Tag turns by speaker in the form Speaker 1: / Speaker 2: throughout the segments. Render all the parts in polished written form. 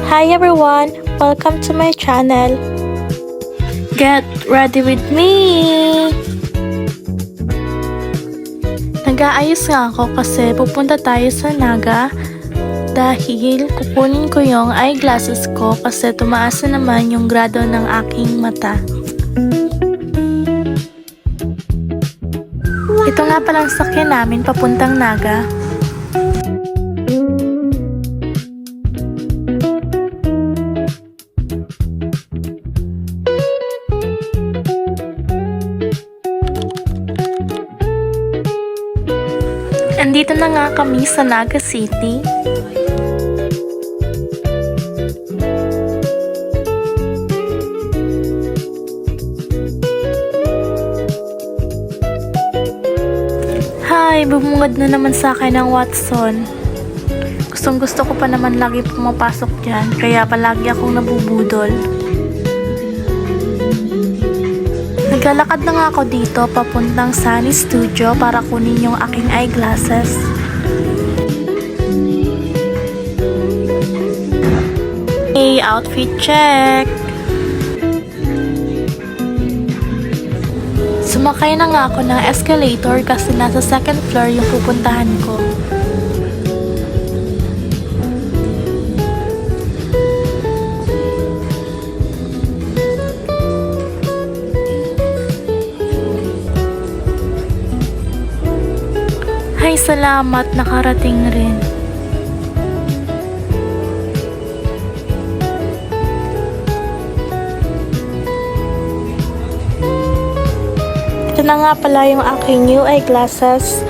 Speaker 1: Hi everyone! Welcome to my channel. Get ready with me! Nag-aayos nga ako kasi pupunta tayo sa Naga dahil kukunin ko yung eyeglasses ko kasi tumaas na naman yung grado ng aking mata. Ito nga palang sakyan namin papuntang Naga. Andito na nga kami sa Naga City. Hi! Bumungad na naman sa akin ang Watson. Gustong gusto ko pa naman lagi pumapasok dyan, kaya palagi akong nabubudol. Naglalakad na nga ako dito papuntang Sunny Studio para kunin yung aking eyeglasses. Hey, outfit check! Sumakay na nga ako ng escalator kasi nasa second floor yung pupuntahan ko. Ay, salamat, nakarating rin. Ito na nga pala yung aking new eyeglasses.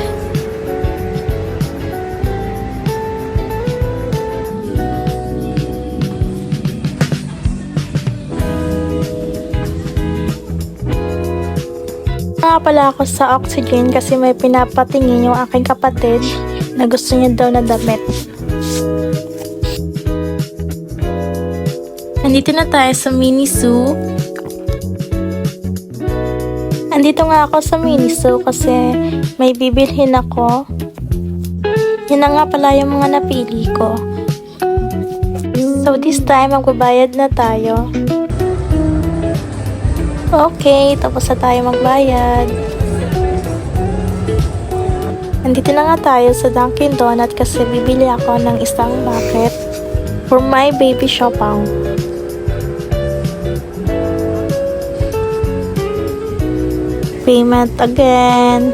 Speaker 1: Nga pala ako sa Oxygen kasi may pinapatingin yung aking kapatid na gusto niya daw na damit. Nandito na tayo sa Miniso. Andito nga ako sa Miniso kasi may bibilhin ako. Yan na nga pala yung mga napili ko. So this time magbabayad na tayo. Okay, tapos na tayo magbayad. Nandito na nga tayo sa Dunkin Donut kasi bibili ako ng isang bucket for my baby shopang. Payment again.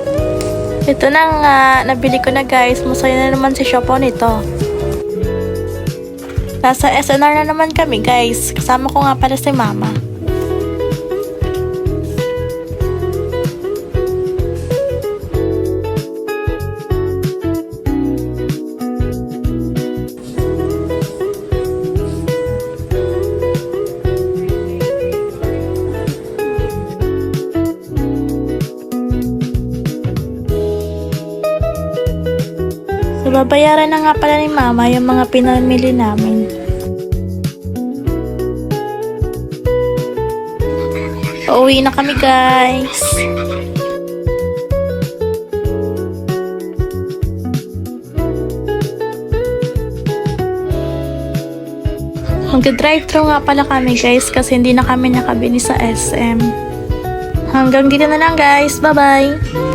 Speaker 1: Ito na nga, nabili ko na guys. Masaya na naman si shopang nito. Nasa SNR na naman kami guys. Kasama ko nga pala si mama. So, babayaran na nga pala ni mama yung mga pinamili namin. Uuwi na kami guys. Mag-drive-thru nga pala kami guys kasi hindi na kami nakabili sa SM. Hanggang dito na lang guys. Bye-bye!